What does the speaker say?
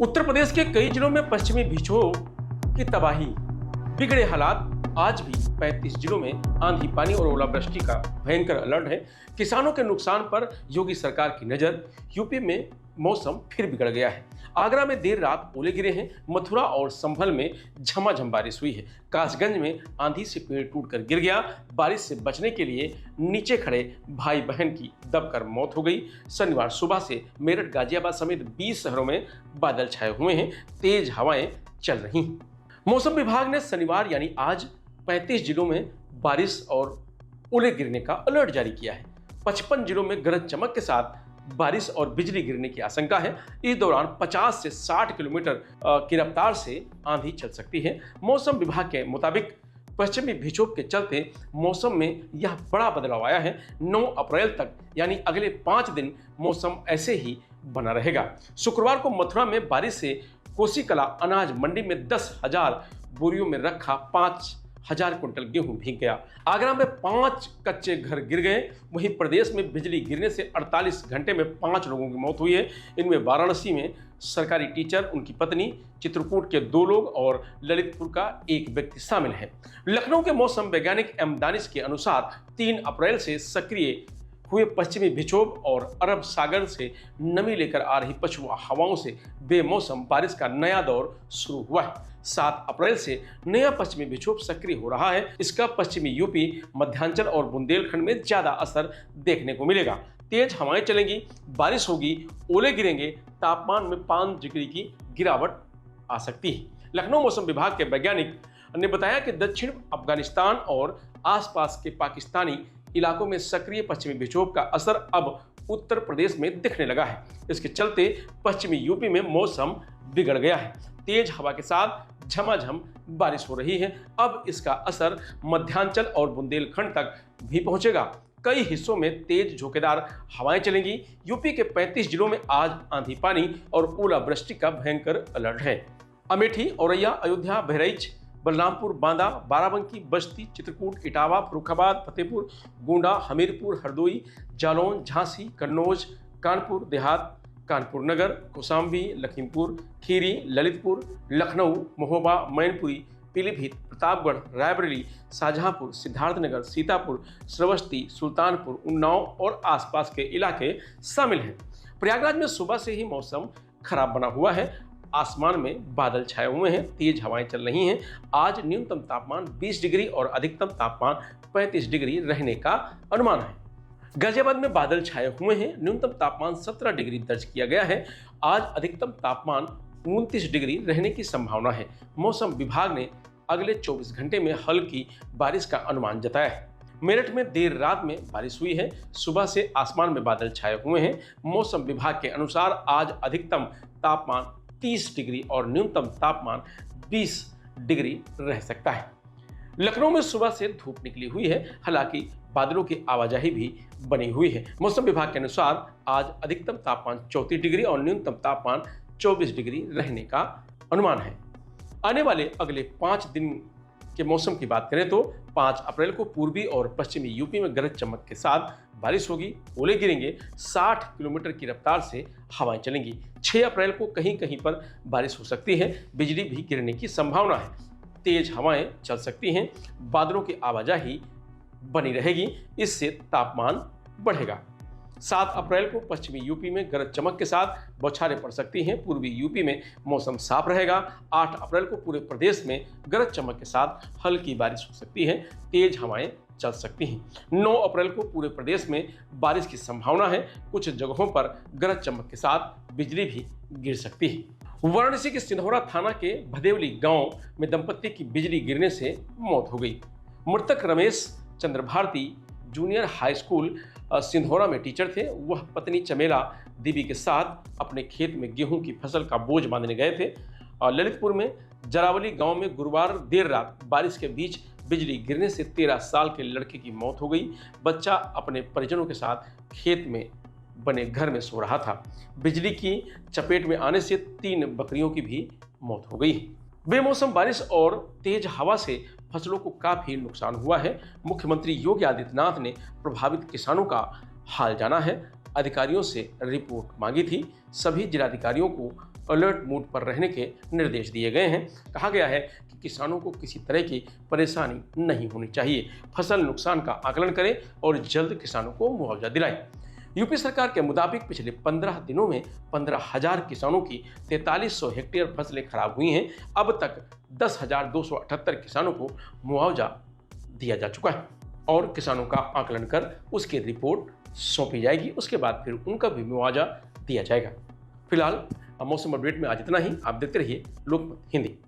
उत्तर प्रदेश के कई जिलों में पश्चिमी विक्षोभ की तबाही, बिगड़े हालात। आज भी 35 जिलों में आंधी, पानी और ओलावृष्टि का भयंकर अलर्ट है। किसानों के नुकसान पर योगी सरकार की नजर। यूपी में मौसम फिर बिगड़ गया है। आगरा में देर रात ओले गिरे हैं। मथुरा और संभल में झमाझम बारिश हुई है। कासगंज में आंधी से पेड़ टूटकर गिर गया। बारिश से बचने के लिए नीचे खड़े भाई बहन की दबकर मौत हो गई। शनिवार सुबह से मेरठ, गाजियाबाद समेत 20 शहरों में बादल छाए हुए हैं। तेज हवाएं चल रही हैं। मौसम विभाग ने शनिवार यानी आज 35 जिलों में बारिश और ओले गिरने का अलर्ट जारी किया है। 55 जिलों में गरज चमक के साथ बारिश और बिजली गिरने की आशंका है। इस दौरान 50 से 60 किलोमीटर की रफ्तार से आंधी चल सकती है। मौसम विभाग के मुताबिक पश्चिमी विक्षोभ के चलते मौसम में यह बड़ा बदलाव आया है। 9 अप्रैल तक यानी अगले 5 दिन मौसम ऐसे ही बना रहेगा। शुक्रवार को मथुरा में बारिश से कोसीकला अनाज मंडी में 10,000 बोरियों में रखा 5,000 क्विंटल गेहूं भीग गया। आगरा में 5 कच्चे घर गिर गए। वहीं प्रदेश में बिजली गिरने से 48 घंटे में 5 लोगों की मौत हुई है। इनमें वाराणसी में सरकारी टीचर, उनकी पत्नी, चित्रकूट के 2 लोग और ललितपुर का 1 व्यक्ति शामिल है। लखनऊ के मौसम वैज्ञानिक एम दानिश के अनुसार 3 अप्रैल से सक्रिय हुए पश्चिमी विक्षोभ और अरब सागर से नमी लेकर आ रही पछुआ हवाओं से बेमौसम बारिश का नया दौर शुरू हुआ है। 7 अप्रैल से नया पश्चिमी विक्षोभ सक्रिय हो रहा है। इसका पश्चिमी यूपी, मध्यांचल और बुंदेलखंड में ज्यादा असर देखने को मिलेगा। तेज हवाएं चलेंगी, बारिश होगी, ओले गिरेंगे, तापमान में 5 डिग्री की गिरावट आ सकती है। लखनऊ मौसम विभाग के वैज्ञानिक ने बताया कि दक्षिण अफगानिस्तान और आसपास के पाकिस्तानी इलाकों में सक्रिय पश्चिमी विक्षोभ का असर अब उत्तर प्रदेश में दिखने लगा है। इसके चलते पश्चिमी यूपी में मौसम बिगड़ गया है। तेज हवा के साथ झमाझम बारिश हो रही है। अब इसका असर मध्यांचल और बुंदेलखंड तक भी पहुंचेगा। कई हिस्सों में तेज झोंकेदार हवाएं चलेंगी। यूपी के 35 जिलों में आज आंधी, पानी और ओलावृष्टि का भयंकर अलर्ट है। अमेठी, औरैया, अयोध्या, बहराइच, बलरामपुर, बांदा, बाराबंकी, बस्ती, चित्रकूट, इटावा, फर्रुखाबाद, फतेहपुर, गोंडा, हमीरपुर, हरदोई, जालौन, झांसी, कन्नौज, कानपुर देहात, कानपुर नगर, कौशाम्बी, लखीमपुर खीरी, ललितपुर, लखनऊ, महोबा, मैनपुरी, पीलीभीत, प्रतापगढ़, रायबरेली, शाहजहांपुर, सिद्धार्थनगर, सीतापुर, श्रावस्ती, सुल्तानपुर, उन्नाव और आसपास के इलाके शामिल हैं। प्रयागराज में सुबह से ही मौसम खराब बना हुआ है। आसमान में बादल छाए हुए हैं, तेज हवाएं चल रही हैं। आज न्यूनतम तापमान 20 डिग्री और अधिकतम तापमान 35 डिग्री रहने का अनुमान है। गाजियाबाद में बादल छाए हुए हैं। न्यूनतम तापमान 17 डिग्री दर्ज किया गया है। आज अधिकतम तापमान 29 डिग्री रहने की संभावना है। मौसम विभाग ने अगले 24 घंटे में हल्की बारिश का अनुमान जताया है। मेरठ में देर रात में बारिश हुई है। सुबह से आसमान में बादल छाए हुए हैं। मौसम विभाग के अनुसार आज अधिकतम तापमान 30 डिग्री और न्यूनतम तापमान 20 डिग्री रह सकता है। लखनऊ में सुबह से धूप निकली हुई है, हालांकि बादलों की आवाजाही भी बनी हुई है। मौसम विभाग के अनुसार आज अधिकतम तापमान 34 डिग्री और न्यूनतम तापमान 24 डिग्री रहने का अनुमान है। आने वाले अगले 5 दिन के मौसम की बात करें तो 5 अप्रैल को पूर्वी और पश्चिमी यूपी में गरज चमक के साथ बारिश होगी, ओले गिरेंगे, 60 किलोमीटर की रफ्तार से हवाएं चलेंगी। 6 अप्रैल को कहीं कहीं पर बारिश हो सकती है, बिजली भी गिरने की संभावना है। तेज हवाएं चल सकती हैं, बादलों की आवाजाही बनी रहेगी, इससे तापमान बढ़ेगा। 7 अप्रैल को पश्चिमी यूपी में गरज चमक के साथ बौछारें पड़ सकती हैं। पूर्वी यूपी में मौसम साफ रहेगा। 8 अप्रैल को पूरे प्रदेश में गरज चमक के साथ हल्की बारिश हो सकती है, तेज हवाएं चल सकती हैं। 9 अप्रैल को पूरे प्रदेश में बारिश की संभावना है। कुछ जगहों पर गरज चमक के साथ बिजली भी गिर सकती है। वाराणसी के सिंधौरा थाना के भदेवली गांव में दंपत्ति की बिजली गिरने से मौत हो गई। मृतक Ramesh Chandra Bharti junior high school Sindhaura में टीचर थे। वह पत्नी चमेला देवी के साथ अपने खेत में गेहूं की फसल का बोझ बांधने गए थे। ललितपुर में जरावली गांव में गुरुवार देर रात बारिश के बीच बिजली गिरने से 13 साल के लड़के की मौत हो गई। बच्चा अपने परिजनों के साथ खेत में बने घर में सो रहा था। बिजली की चपेट में आने से 3 बकरियों की भी मौत हो गई। बेमौसम बारिश और तेज हवा से फसलों को काफी नुकसान हुआ है। मुख्यमंत्री योगी आदित्यनाथ ने प्रभावित किसानों का हाल जाना है। अधिकारियों से रिपोर्ट मांगी थी। सभी जिलाधिकारियों को अलर्ट मोड पर रहने के निर्देश दिए गए हैं। कहा गया है कि किसानों को किसी तरह की परेशानी नहीं होनी चाहिए, फसल नुकसान का आकलन करें और जल्द किसानों को मुआवजा दिलाएं। यूपी सरकार के मुताबिक पिछले 15 दिनों में 15,000 किसानों की 4300 हेक्टेयर फसलें खराब हुई हैं। अब तक 10,278 किसानों को मुआवजा दिया जा चुका है और किसानों का आकलन कर उसकी रिपोर्ट सौंपी जाएगी। उसके बाद फिर उनका भी मुआवजा दिया जाएगा। फिलहाल मौसम अपडेट में आज इतना ही। आप देखते रहिए लोकमत हिंदी।